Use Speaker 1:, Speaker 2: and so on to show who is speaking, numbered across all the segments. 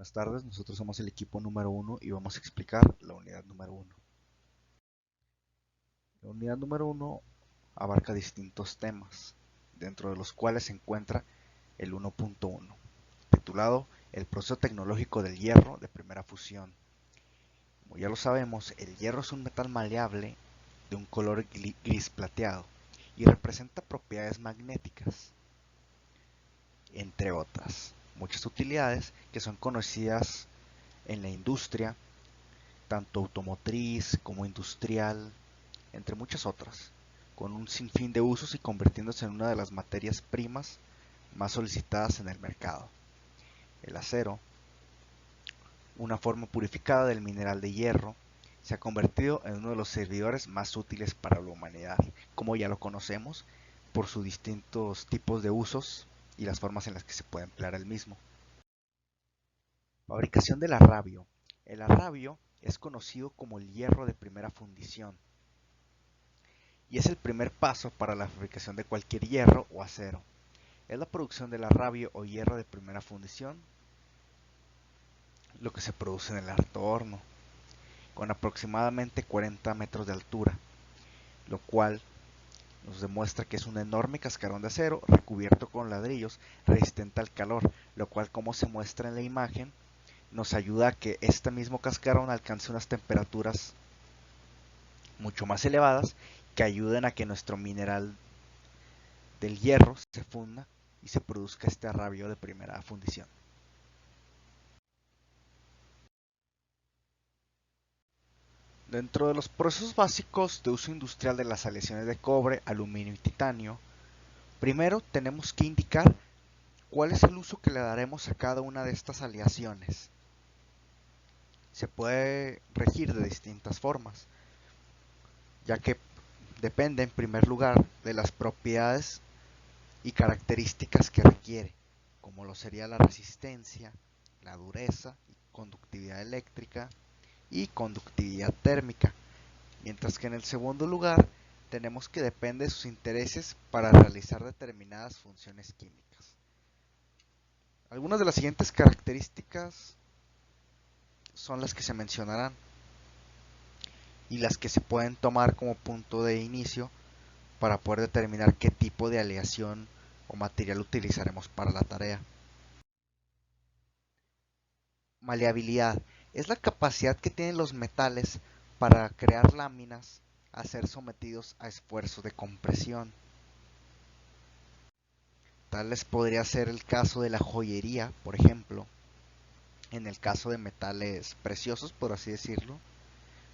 Speaker 1: Buenas tardes, nosotros somos el equipo número 1 y vamos a explicar la unidad número 1. La unidad número 1 abarca distintos temas, dentro de los cuales se encuentra el 1.1, titulado El proceso tecnológico del hierro de primera fusión. Como ya lo sabemos, el hierro es un metal maleable de un color gris plateado y representa propiedades magnéticas, entre otras muchas utilidades que son conocidas en la industria, tanto automotriz como industrial, entre muchas otras, con un sinfín de usos y convirtiéndose en una de las materias primas más solicitadas en el mercado. El acero, una forma purificada del mineral de hierro, se ha convertido en uno de los servidores más útiles para la humanidad, como ya lo conocemos, por sus distintos tipos de usos y las formas en las que se puede emplear el mismo. Fabricación del arrabio. El arrabio es conocido como el hierro de primera fundición y es el primer paso para la fabricación de cualquier hierro o acero. Es la producción del arrabio o hierro de primera fundición lo que se produce en el alto horno, con aproximadamente 40 metros de altura, lo cual nos demuestra que es un enorme cascarón de acero recubierto con ladrillos resistente al calor, lo cual, como se muestra en la imagen, nos ayuda a que este mismo cascarón alcance unas temperaturas mucho más elevadas que ayuden a que nuestro mineral del hierro se funda y se produzca este arrabio de primera fundición. Dentro de los procesos básicos de uso industrial de las aleaciones de cobre, aluminio y titanio, primero tenemos que indicar cuál es el uso que le daremos a cada una de estas aleaciones. Se puede regir de distintas formas, ya que depende en primer lugar de las propiedades y características que requiere, como lo sería la resistencia, la dureza, conductividad eléctrica y conductividad térmica, mientras que en el segundo lugar tenemos que depende de sus intereses para realizar determinadas funciones químicas. Algunas de las siguientes características son las que se mencionarán y las que se pueden tomar como punto de inicio para poder determinar qué tipo de aleación o material utilizaremos para la tarea. Maleabilidad es la capacidad que tienen los metales para crear láminas a ser sometidos a esfuerzos de compresión. Tales podría ser el caso de la joyería, por ejemplo, en el caso de metales preciosos, por así decirlo,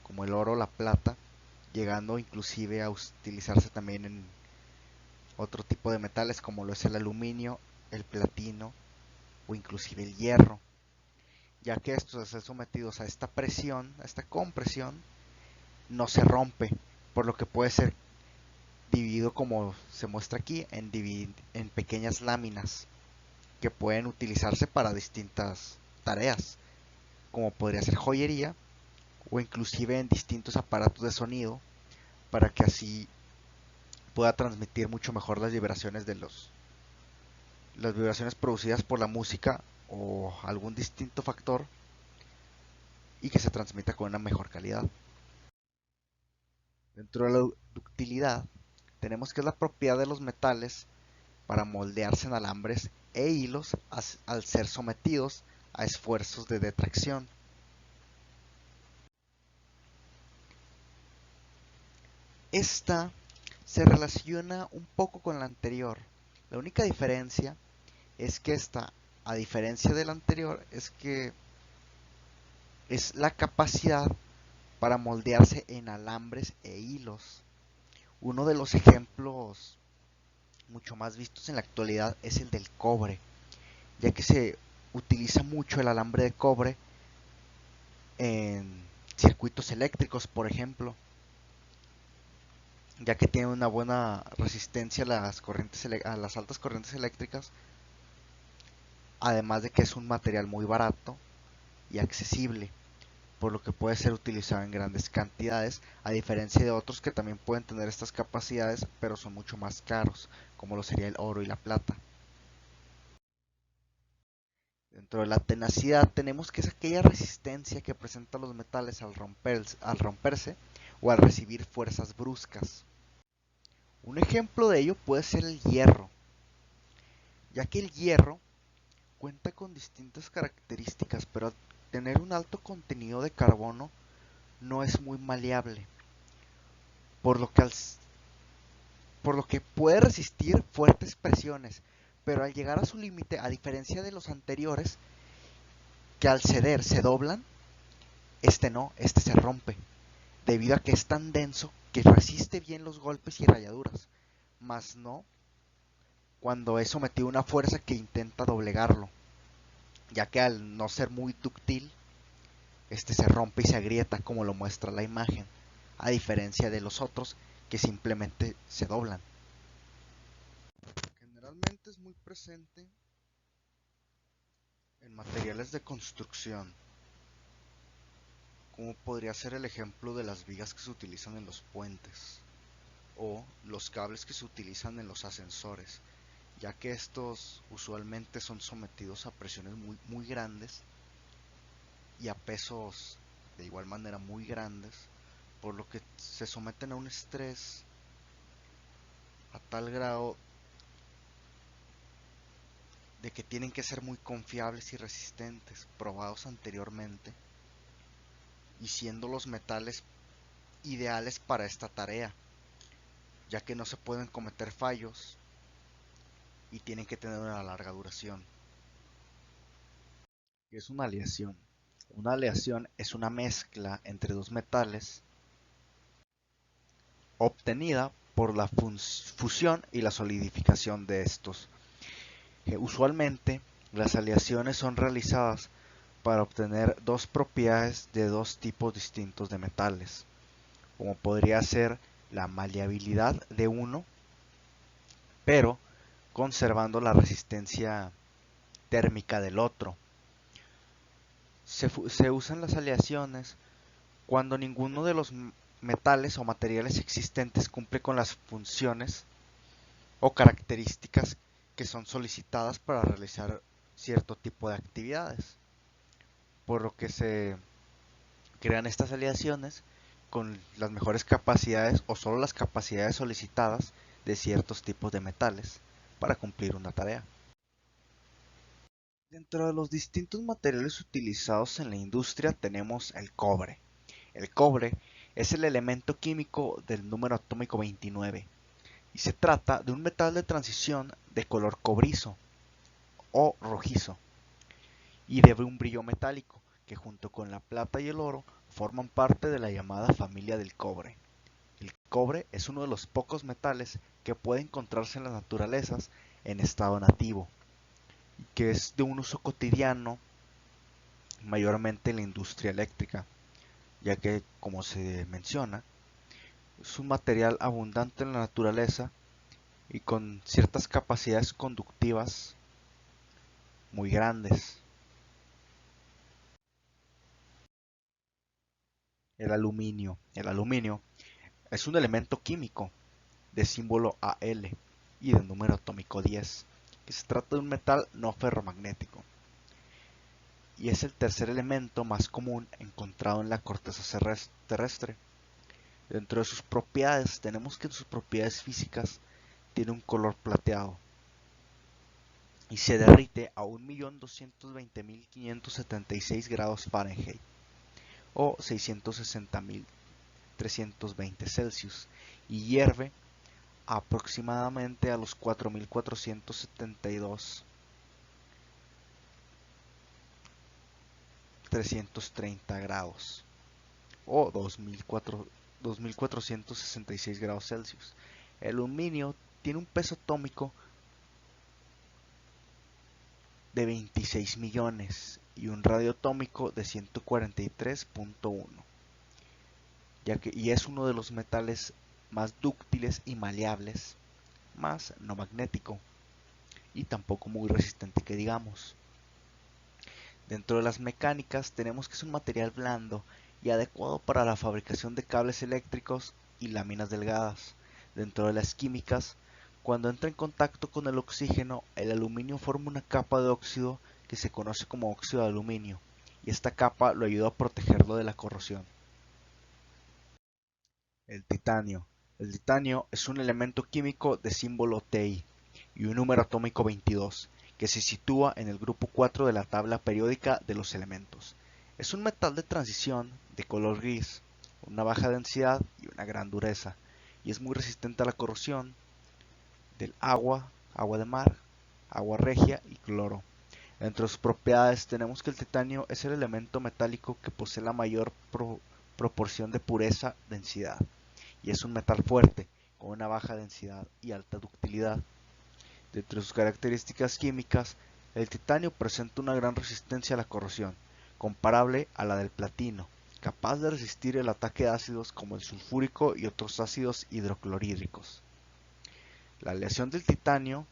Speaker 1: como el oro o la plata, llegando inclusive a utilizarse también en otro tipo de metales como lo es el aluminio, el platino o inclusive el hierro, ya que estos al ser sometidos a esta presión, a esta compresión, no se rompe, por lo que puede ser dividido, como se muestra aquí, en pequeñas láminas que pueden utilizarse para distintas tareas, como podría ser joyería o inclusive en distintos aparatos de sonido, para que así pueda transmitir mucho mejor las vibraciones las vibraciones producidas por la música o algún distinto factor y que se transmita con una mejor calidad. Dentro de la ductilidad tenemos que es la propiedad de los metales para moldearse en alambres e hilos al ser sometidos a esfuerzos de detracción. Esta se relaciona un poco con la anterior. La única diferencia es que esta, a diferencia de la anterior, es que es la capacidad para moldearse en alambres e hilos. Uno de los ejemplos mucho más vistos en la actualidad es el del cobre, ya que se utiliza mucho el alambre de cobre en circuitos eléctricos, por ejemplo, ya que tiene una buena resistencia a a las altas corrientes eléctricas, además de que es un material muy barato y accesible, por lo que puede ser utilizado en grandes cantidades, a diferencia de otros que también pueden tener estas capacidades, pero son mucho más caros, como lo sería el oro y la plata. Dentro de la tenacidad tenemos que es aquella resistencia que presentan los metales al romperse o al recibir fuerzas bruscas. Un ejemplo de ello puede ser el hierro, ya que el hierro cuenta con distintas características, pero al tener un alto contenido de carbono no es muy maleable, por lo que, por lo que puede resistir fuertes presiones, pero al llegar a su límite, a diferencia de los anteriores, que al ceder se doblan, este no, este se rompe, debido a que es tan denso que resiste bien los golpes y rayaduras, mas no cuando es sometido a una fuerza que intenta doblegarlo, ya que al no ser muy dúctil, este se rompe y se agrieta como lo muestra la imagen, a diferencia de los otros que simplemente se doblan. Generalmente es muy presente en materiales de construcción, como podría ser el ejemplo de las vigas que se utilizan en los puentes o los cables que se utilizan en los ascensores, ya que estos usualmente son sometidos a presiones muy grandes y a pesos de igual manera muy grandes, por lo que se someten a un estrés a tal grado de que tienen que ser muy confiables y resistentes, probados anteriormente, y siendo los metales ideales para esta tarea, ya que no se pueden cometer fallos y tienen que tener una larga duración. ¿Qué es una aleación? Una aleación es una mezcla entre dos metales obtenida por la fusión y la solidificación de estos. Usualmente, las aleaciones son realizadas para obtener dos propiedades de dos tipos distintos de metales, como podría ser la maleabilidad de uno, pero conservando la resistencia térmica del otro. Se usan las aleaciones cuando ninguno de los metales o materiales existentes cumple con las funciones o características que son solicitadas para realizar cierto tipo de actividades, por lo que se crean estas aleaciones con las mejores capacidades o solo las capacidades solicitadas de ciertos tipos de metales para cumplir una tarea. Dentro de los distintos materiales utilizados en la industria tenemos el cobre. El cobre es el elemento químico del número atómico 29 y se trata de un metal de transición de color cobrizo o rojizo y de un brillo metálico que junto con la plata y el oro forman parte de la llamada familia del cobre. El cobre es uno de los pocos metales que puede encontrarse en las naturalezas en estado nativo y que es de un uso cotidiano mayormente en la industria eléctrica, ya que, como se menciona, es un material abundante en la naturaleza y con ciertas capacidades conductivas muy grandes. El aluminio. El aluminio es un elemento químico de símbolo Al y de número atómico 10, que se trata de un metal no ferromagnético y es el tercer elemento más común encontrado en la corteza terrestre. Dentro de sus propiedades tenemos que en sus propiedades físicas tiene un color plateado y se derrite a 1.220.576 grados Fahrenheit o 660.320 Celsius y hierve aproximadamente a los 4.472 330 grados o 2.466 grados Celsius. El aluminio tiene un peso atómico de 26 millones y un radio atómico de 143.1, y es uno de los metales más dúctiles y maleables, más no magnético y tampoco muy resistente que digamos. Dentro de las mecánicas tenemos que es un material blando y adecuado para la fabricación de cables eléctricos y láminas delgadas. Dentro de las químicas, cuando entra en contacto con el oxígeno, el aluminio forma una capa de óxido que se conoce como óxido de aluminio, y esta capa lo ayuda a protegerlo de la corrosión. El titanio. El titanio es un elemento químico de símbolo Ti y un número atómico 22, que se sitúa en el grupo 4 de la tabla periódica de los elementos. Es un metal de transición de color gris, una baja densidad y una gran dureza, y es muy resistente a la corrosión del agua, agua de mar, agua regia y cloro. Entre sus propiedades tenemos que el titanio es el elemento metálico que posee la mayor proporción de pureza densidad, y es un metal fuerte, con una baja densidad y alta ductilidad. De entre sus características químicas, el titanio presenta una gran resistencia a la corrosión, comparable a la del platino, capaz de resistir el ataque de ácidos como el sulfúrico y otros ácidos hidroclorhídricos. La aleación del titanio,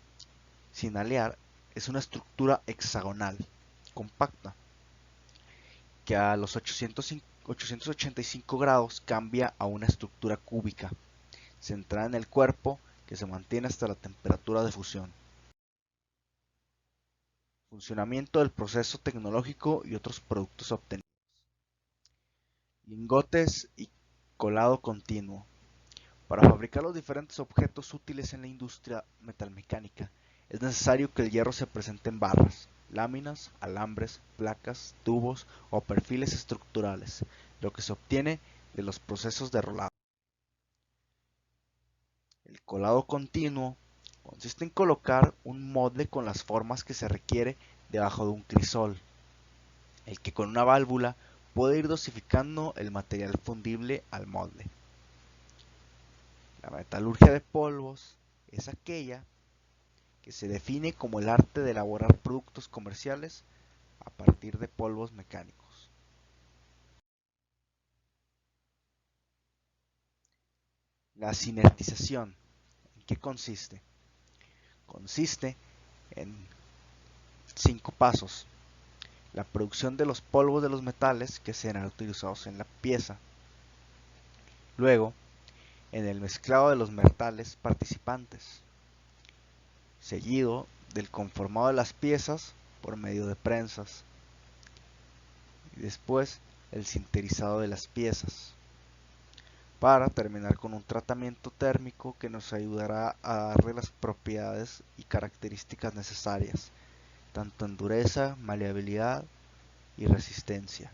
Speaker 1: sin alear, es una estructura hexagonal, compacta, que a los 885 grados cambia a una estructura cúbica, centrada en el cuerpo, que se mantiene hasta la temperatura de fusión. Funcionamiento del proceso tecnológico y otros productos obtenidos. Lingotes y colado continuo. Para fabricar los diferentes objetos útiles en la industria metalmecánica, es necesario que el hierro se presente en barras, láminas, alambres, placas, tubos o perfiles estructurales, lo que se obtiene de los procesos de rolado. El colado continuo consiste en colocar un molde con las formas que se requiere debajo de un crisol, el que con una válvula puede ir dosificando el material fundible al molde. La metalurgia de polvos es aquella que se define como el arte de elaborar productos comerciales a partir de polvos mecánicos. La cinertización, ¿en qué consiste? Consiste en 5 pasos. La producción de los polvos de los metales que serán utilizados en la pieza. Luego, en el mezclado de los metales participantes, seguido del conformado de las piezas por medio de prensas, y después el sinterizado de las piezas, para terminar con un tratamiento térmico que nos ayudará a darle las propiedades y características necesarias, tanto en dureza, maleabilidad y resistencia,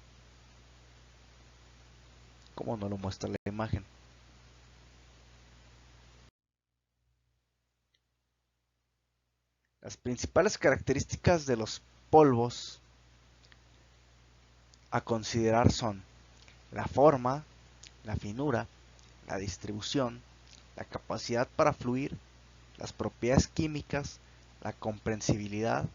Speaker 1: como nos lo muestra la imagen. Las principales características de los polvos a considerar son la forma, la finura, la distribución, la capacidad para fluir, las propiedades químicas, la compresibilidad,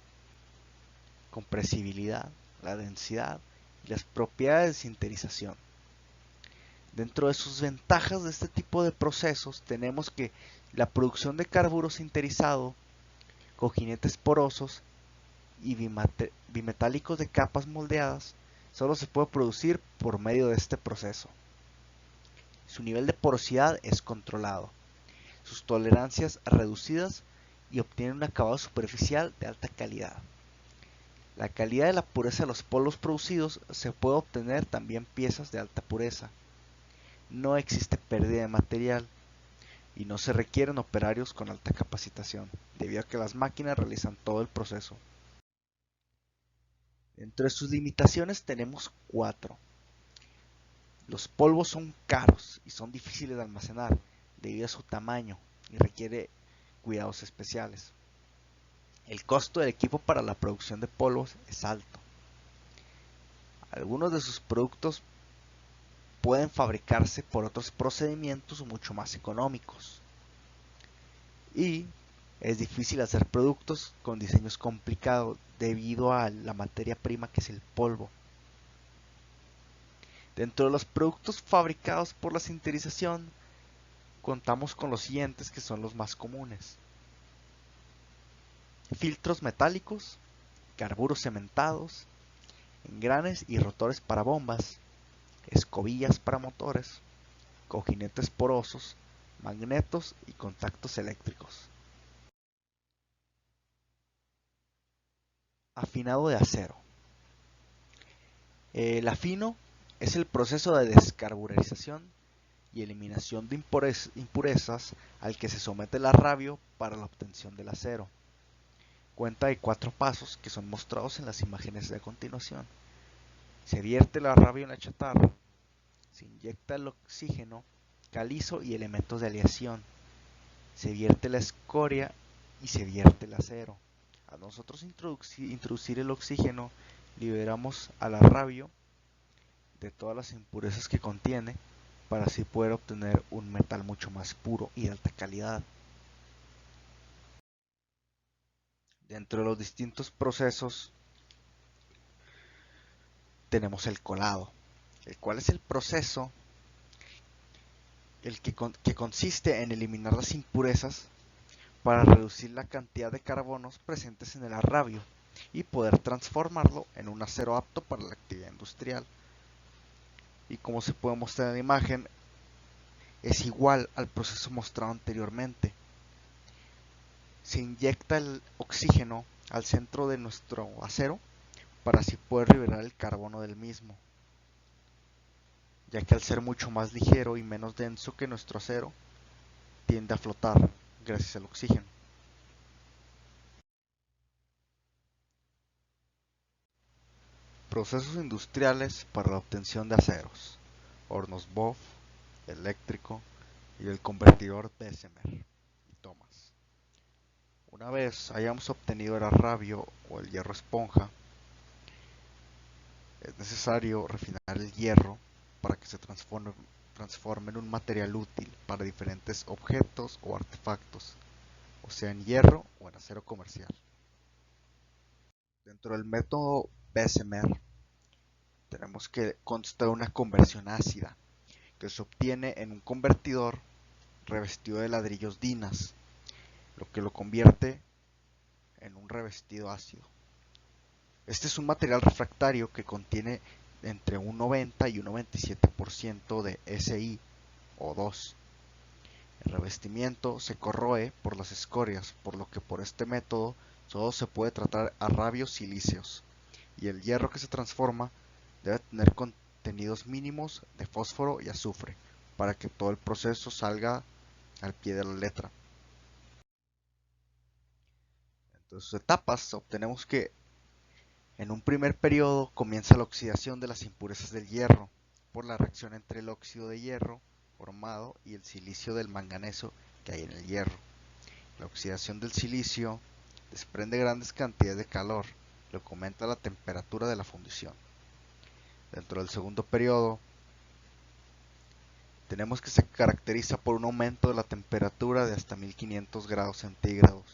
Speaker 1: la densidad y las propiedades de sinterización. Dentro de sus ventajas de este tipo de procesos tenemos que la producción de carburo sinterizado, cojinetes porosos y bimetálicos de capas moldeadas solo se puede producir por medio de este proceso. Su nivel de porosidad es controlado, sus tolerancias reducidas y obtiene un acabado superficial de alta calidad. La calidad de la pureza de los polvos producidos se puede obtener también piezas de alta pureza. No existe pérdida de material y no se requieren operarios con alta capacitación, debido a que las máquinas realizan todo el proceso. Dentro de sus limitaciones tenemos 4. Los polvos son caros y son difíciles de almacenar debido a su tamaño y requiere cuidados especiales. El costo del equipo para la producción de polvos es alto. Algunos de sus productos pueden fabricarse por otros procedimientos mucho más económicos. Y es difícil hacer productos con diseños complicados debido a la materia prima que es el polvo. Dentro de los productos fabricados por la sinterización, contamos con los siguientes que son los más comunes: filtros metálicos, carburos cementados, engranes y rotores para bombas, escobillas para motores, cojinetes porosos, magnetos y contactos eléctricos. Afinado de acero. El afino es el proceso de descarburización y eliminación de impurezas al que se somete el arrabio para la obtención del acero. Cuenta de 4 pasos que son mostrados en las imágenes de a continuación. Se vierte el arrabio en la chatarra, se inyecta el oxígeno, calizo y elementos de aleación, se vierte la escoria y se vierte el acero. A nosotros introducir el oxígeno, liberamos al arrabio de todas las impurezas que contiene para así poder obtener un metal mucho más puro y de alta calidad. Dentro de los distintos procesos tenemos el colado, el cual es el proceso que consiste en eliminar las impurezas para reducir la cantidad de carbonos presentes en el arrabio y poder transformarlo en un acero apto para la actividad industrial. Y como se puede mostrar en la imagen, es igual al proceso mostrado anteriormente. Se inyecta el oxígeno al centro de nuestro acero para así poder liberar el carbono del mismo, ya que al ser mucho más ligero y menos denso que nuestro acero, tiende a flotar gracias al oxígeno. Procesos industriales para la obtención de aceros: hornos BOF, eléctrico y el convertidor Bessemer y Thomas. Una vez hayamos obtenido el arrabio o el hierro esponja, es necesario refinar el hierro para que se transforme en un material útil para diferentes objetos o artefactos, o sea en hierro o en acero comercial. Dentro del método Bessemer tenemos que consta de una conversión ácida que se obtiene en un convertidor revestido de ladrillos dinas, lo que lo convierte en un revestido ácido. Este es un material refractario que contiene entre un 90 y un 97% de Si o 2. El revestimiento se corroe por las escorias, por lo que por este método solo se puede tratar arrabios silíceos, y el hierro que se transforma debe tener contenidos mínimos de fósforo y azufre para que todo el proceso salga al pie de la letra. Entre sus etapas obtenemos que en un primer periodo comienza la oxidación de las impurezas del hierro por la reacción entre el óxido de hierro formado y el silicio del manganeso que hay en el hierro. La oxidación del silicio desprende grandes cantidades de calor, lo que aumenta la temperatura de la fundición. Dentro del segundo periodo tenemos que se caracteriza por un aumento de la temperatura de hasta 1500 grados centígrados,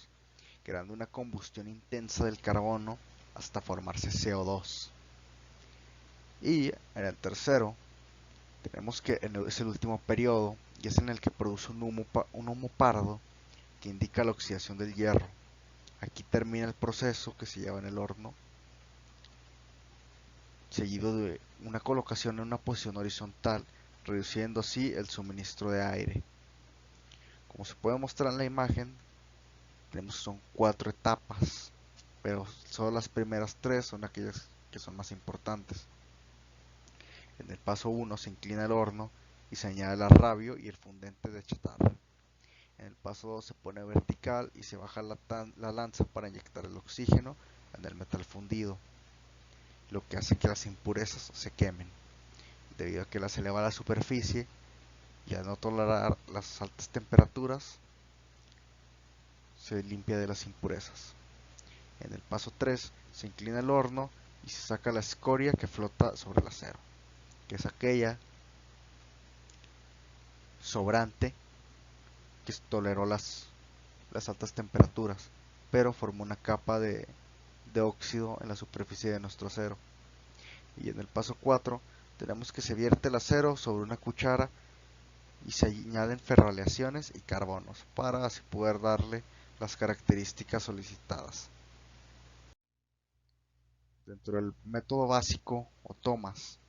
Speaker 1: creando una combustión intensa del carbono hasta formarse CO2. Y en el tercero tenemos que es el último periodo y es en el que produce un humo pardo que indica la oxidación del hierro. Aquí termina el proceso que se lleva en el horno, seguido de una colocación en una posición horizontal, reduciendo así el suministro de aire. Como se puede mostrar en la imagen, son 4 etapas, pero solo las primeras 3 son aquellas que son más importantes. En el paso 1 se inclina el horno y se añade el arrabio y el fundente de chatarra. En el paso 2 se pone vertical y se baja la lanza para inyectar el oxígeno en el metal fundido, lo que hace que las impurezas se quemen, debido a que las eleva a la superficie y al no tolerar las altas temperaturas se limpia de las impurezas. En el paso 3 se inclina el horno y se saca la escoria que flota sobre el acero, que es aquella sobrante que toleró las altas temperaturas, pero formó una capa de óxido en la superficie de nuestro acero. Y en el paso 4 tenemos que se vierte el acero sobre una cuchara y se añaden ferroaleaciones y carbonos para así poder darle las características solicitadas. Dentro del método básico o Thomas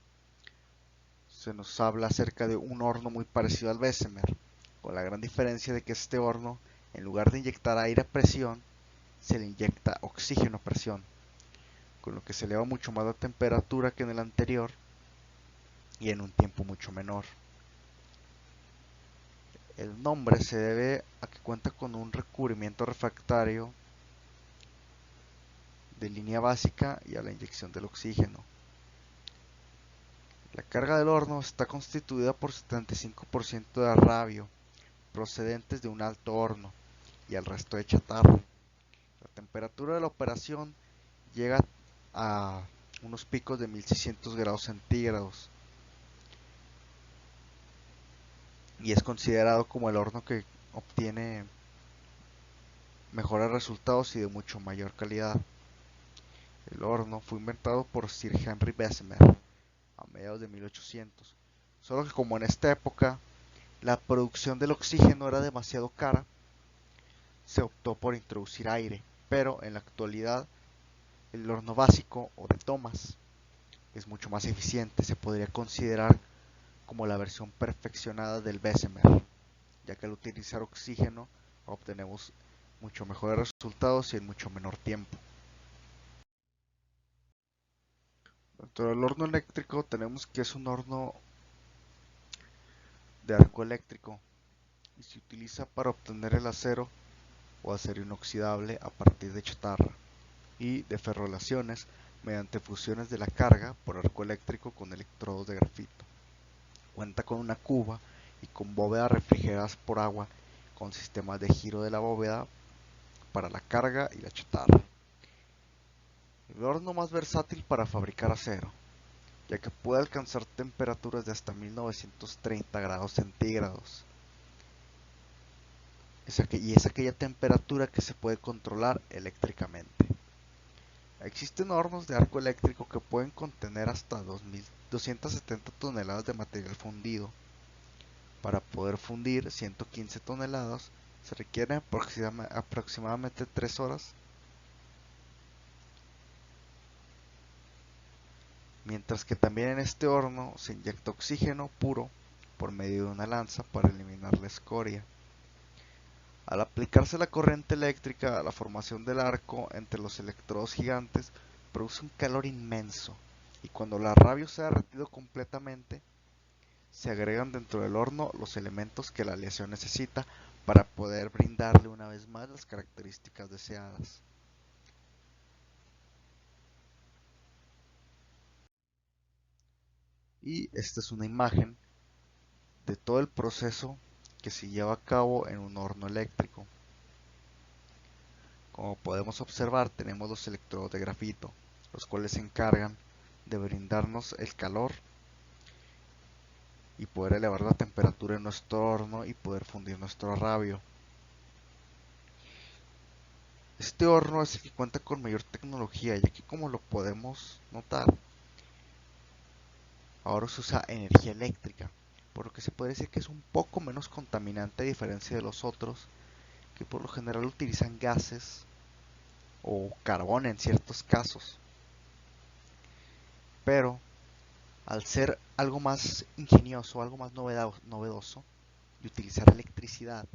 Speaker 1: se nos habla acerca de un horno muy parecido al Bessemer, con la gran diferencia de que este horno, en lugar de inyectar aire a presión, se le inyecta oxígeno a presión, con lo que se eleva mucho más la temperatura que en el anterior y en un tiempo mucho menor. El nombre se debe a que cuenta con un recubrimiento refractario de línea básica y a la inyección del oxígeno. La carga del horno está constituida por 75% de arrabio, procedentes de un alto horno, y el resto de chatarra. La temperatura de la operación llega a unos picos de 1600 grados centígrados y es considerado como el horno que obtiene mejores resultados y de mucho mayor calidad. El horno fue inventado por Sir Henry Bessemer a mediados de 1800, solo que como en esta época la producción del oxígeno era demasiado cara, se optó por introducir aire, pero en la actualidad el horno básico o de Thomas es mucho más eficiente, se podría considerar como la versión perfeccionada del Bessemer, ya que al utilizar oxígeno obtenemos mucho mejores resultados y en mucho menor tiempo. Dentro del horno eléctrico tenemos que es un horno de arco eléctrico y se utiliza para obtener el acero o acero inoxidable a partir de chatarra y de ferrolaciones mediante fusiones de la carga por arco eléctrico con electrodos de grafito. Cuenta con una cuba y con bóvedas refrigeradas por agua con sistemas de giro de la bóveda para la carga y la chatarra. El horno más versátil para fabricar acero, ya que puede alcanzar temperaturas de hasta 1930 grados centígrados. Y es aquella temperatura que se puede controlar eléctricamente. Existen hornos de arco eléctrico que pueden contener hasta 270 toneladas de material fundido. Para poder fundir 115 toneladas se requieren aproximadamente 3 horas, mientras que también en este horno se inyecta oxígeno puro por medio de una lanza para eliminar la escoria. Al aplicarse la corriente eléctrica, la formación del arco entre los electrodos gigantes produce un calor inmenso, y cuando el arrabio se ha derretido completamente, se agregan dentro del horno los elementos que la aleación necesita para poder brindarle una vez más las características deseadas. Y esta es una imagen de todo el proceso que se lleva a cabo en un horno eléctrico. Como podemos observar, tenemos los electrodos de grafito, los cuales se encargan de brindarnos el calor y poder elevar la temperatura en nuestro horno y poder fundir nuestro arrabio. Este horno es el que cuenta con mayor tecnología, ya que como lo podemos notar, ahora se usa energía eléctrica, por lo que se puede decir que es un poco menos contaminante a diferencia de los otros, que por lo general utilizan gases o carbón en ciertos casos. Pero al ser algo más ingenioso, algo más novedoso y utilizar electricidad,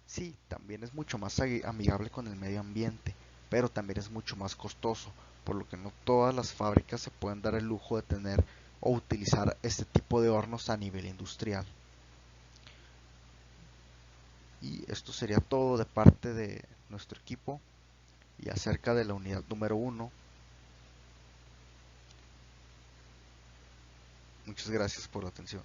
Speaker 1: sí, también es mucho más amigable con el medio ambiente, pero también es mucho más costoso, por lo que no todas las fábricas se pueden dar el lujo de tener o utilizar este tipo de hornos a nivel industrial. Y esto sería todo de parte de nuestro equipo y acerca de la unidad número 1. Muchas gracias por la atención.